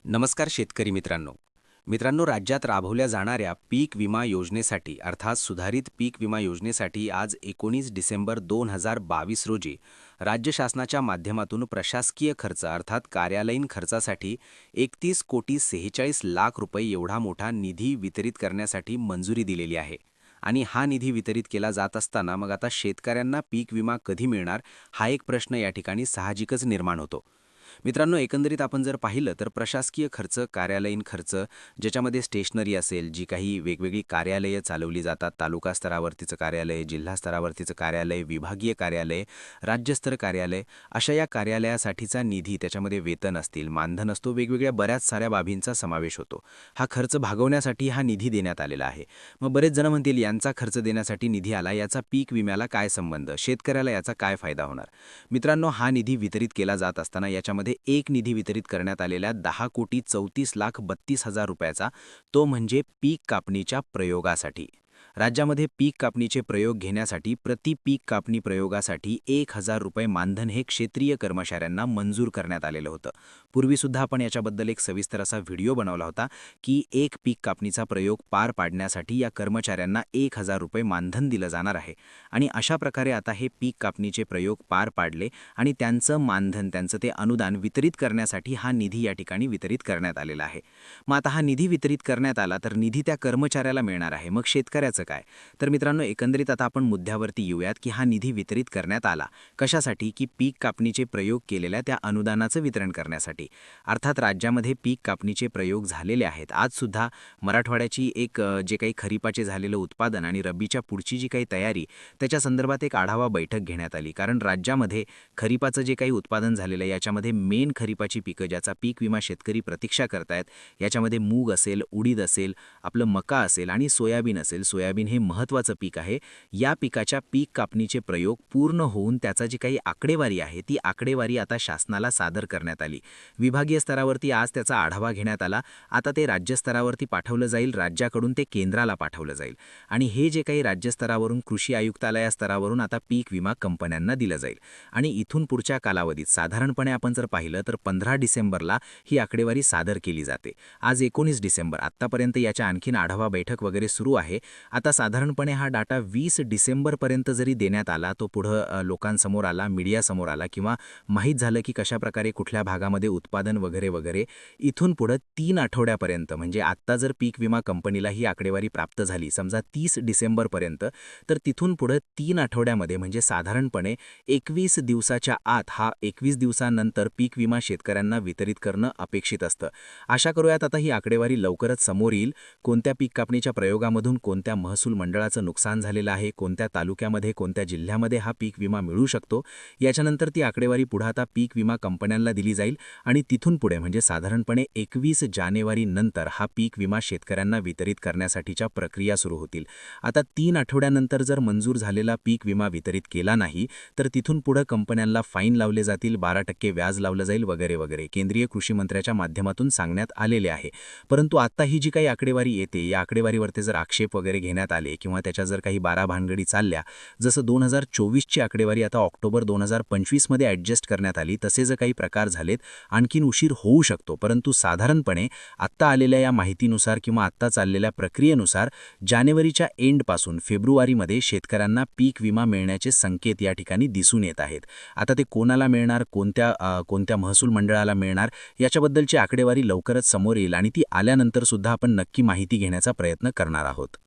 नमस्कार शेतकरी मित्रांनो, राज्यात राबवल्या जाणाऱ्या पीक विमा योजनेसाठी अर्थात सुधारित पीक विमा योजनेसाठी आज 19 डिसेंबर 2022 रोजी राज्य शासनाच्या माध्यमातून प्रशासकीय खर्च अर्थात कार्यालयीन खर्चासाठी 31,46,00,000 रुपये एवढा मोठा निधी वितरित करण्यासाठी मंजुरी दिलेली आहे. आणि हा निधी वितरित केला जात असताना मग आता शेतकऱ्यांना पीक विमा कधी मिळणार हा एक प्रश्न या ठिकाणी साहजिकच निर्माण होतो. मित्रांनो, एकंदरीत आपण जर पाहिलं तर प्रशासकीय खर्च, कार्यालयीन खर्च, ज्याच्यामध्ये स्टेशनरी असेल, जी काही वेगवेगळी कार्यालयं चालवली जातात, तालुका स्तरावरतीचं कार्यालय, जिल्हा स्तरावरतीचं कार्यालय, विभागीय कार्यालय, राज्यस्तर कार्यालय, अशा या कार्यालयासाठीचा निधी, त्याच्यामध्ये वेतन असतील, मानधन असतो, वेगवेगळ्या बऱ्याच साऱ्या बाबींचा समावेश होतो. हा खर्च भागवण्यासाठी हा निधी देण्यात आलेला आहे. मग बरेच जण म्हणतील, यांचा खर्च देण्यासाठी निधी आला, याचा पीक विम्याला काय संबंध, शेतकऱ्याला याचा काय फायदा होणार? मित्रांनो, हा निधी वितरित केला जात असताना याच्यामध्ये एक निधी वितरित करण्यात आलेल्या 10,34,32,000 रुपयाचा, तो म्हणजे पीक कापणीच्या प्रयोगासाठी. राज्यामध्ये पीक कापणीचे प्रयोग घेण्यासाठी प्रति पीक कापणी प्रयोगासाठी 1,000 रुपये मानधन हे क्षेत्रीय कर्मचाऱ्यांना मंजूर करण्यात आलेलं होतं. पूर्वीसुद्धा आपण याच्याबद्दल एक सविस्तर असा व्हिडिओ बनवला होता की एक पीक कापणीचा प्रयोग पार पाडण्यासाठी या कर्मचाऱ्यांना 1,000 रुपये मानधन दिलं जाणार आहे. आणि अशा प्रकारे आता हे पीक कापणीचे प्रयोग पार पाडले आणि त्यांचं मानधन, त्यांचं ते अनुदान वितरित करण्यासाठी हा निधी या ठिकाणी वितरित करण्यात आलेला आहे. मग आता हा निधी वितरित करण्यात आला तर निधी त्या कर्मचाऱ्याला मिळणार आहे. मग शेतकऱ्याचं काय? तर मित्रांनो, एकंदरीत आता आपण मुद्द्यावरती येऊयात की हा निधी वितरित करण्यात आला कशासाठी? की पीक कापणीचे प्रयोग केलेल्या त्या अनुदानाचं वितरण करण्यासाठी. अर्थात राज्यामध्ये पीक कापणीचे प्रयोग झालेले आहेत. आजसुद्धा मराठवाड्याची जे काही खरीपाचे झालेलं उत्पादन आणि रब्बीच्या पुढची जी काही तयारी, त्याच्या संदर्भात एक आढावा बैठक घेण्यात आली. कारण राज्यामध्ये खरीपाचं जे काही उत्पादन झालेलं आहे याच्यामध्ये मेन खरीपाची पिकं, ज्याचा पीक विमा शेतकरी प्रतीक्षा करतायत, याच्यामध्ये मूग असेल, उडीद असेल, आपलं मका असेल आणि सोयाबीन असेल. सोयाबीन हे महत्त्वाचं पीक आहे. या पिकाच्या पीक कापणीचे प्रयोग पूर्ण होऊन त्याचा जी काही आकडेवारी आहे ती आकडेवारी आता शासनाला सादर करण्यात आली. विभागीय स्तरावरती आज त्याचा आढावा घेण्यात आला. आता ते राज्यस्तरावरती पाठवलं जाईल, राज्याकडून ते केंद्राला पाठवलं जाईल आणि हे जे काही राज्यस्तरावरून कृषी आयुक्तालया स्तरावरून आता पीक विमा कंपन्यांना दिलं जाईल. आणि इथून पुढच्या कालावधीत साधारणपणे आपण जर पाहिलं तर 15 डिसेंबरला ही आकडेवारी सादर केली जाते. आज 19 डिसेंबर, आत्तापर्यंत याच्या आणखीन आढावा बैठक वगैरे सुरू आहे. आता साधारणपणे हा डाटा 20 डिसेंबरपर्यंत जरी देण्यात आला, तो पुढं लोकांसमोर आला, मीडियासमोर आला किंवा माहीत झालं की कशाप्रकारे कुठल्या भागामध्ये उत्पादन वगैरे वगैरे, इथून पुढं 3 आठवड्यापर्यंत, म्हणजे आत्ता जर पीक विमा कंपनीला ही आकडेवारी प्राप्त झाली समजा 30 डिसेंबरपर्यंत, तर तिथून पुढं 3 आठवड्यामध्ये म्हणजे साधारणपणे 21 दिवसाच्या आत हा 21 दिवसानंतर पीक विमा शेतकऱ्यांना वितरित करणं अपेक्षित असतं. आशा करूयात आता ही आकडेवारी लवकरच समोर येईल. कोणत्या पीक कापणीच्या प्रयोगामधून कोणत्या महसूल मंडळाचं नुकसान झालेलं आहे, कोणत्या तालुक्यामध्ये, कोणत्या जिल्ह्यामध्ये हा पीक विमा मिळू शकतो, याच्यानंतर ती आकडेवारी पुढे आता पीक विमा कंपन्यांना दिली जाईल आणि तिथून पुढे म्हणजे साधारणपणे 21 जानेवारी नंतर हा पीक विमा शेतकऱ्यांना वितरित करण्यासाठीच्या प्रक्रिया सुरू होतील. आता 3 आठवड्यानंतर जर मंजूर झालेला पीक विमा वितरित केला नाही तर तिथून पुढे कंपन्यांना फाईन लावले जातील, 12% व्याज लावलं जाईल वगैरे वगैरे, केंद्रीय कृषी मंत्र्याच्या माध्यमातून सांगण्यात आलेले आहे. परंतु आता ही जी काही आकडेवारी येते, या आकडेवारीवरती जर आक्षेप वगैरे घेण्यात आले किंवा त्याच्या जर काही भानगडी चालल्या, जसं 2024ची आकडेवारी आता ऑक्टोबर 2025 मध्ये ॲडजस्ट करण्यात आली, तसे जर काही प्रकार झालेत, आणखीन उशीर होऊ शकतो. परंतु साधारणपणे आत्ता आलेल्या या माहितीनुसार किंवा आत्ता चाललेल्या प्रक्रियेनुसार जानेवारीच्या एंडपासून फेब्रुवारीमध्ये शेतकऱ्यांना पीक विमा मिळण्याचे संकेत या ठिकाणी दिसून येत आहेत. आता ते कोणाला मिळणार, कोणत्या महसूल मंडळाला मिळणार, याच्याबद्दलची आकडेवारी लवकरच समोर येईल आणि ती आल्यानंतर सुद्धा आपण नक्की माहिती घेण्याचा प्रयत्न करणार आहोत.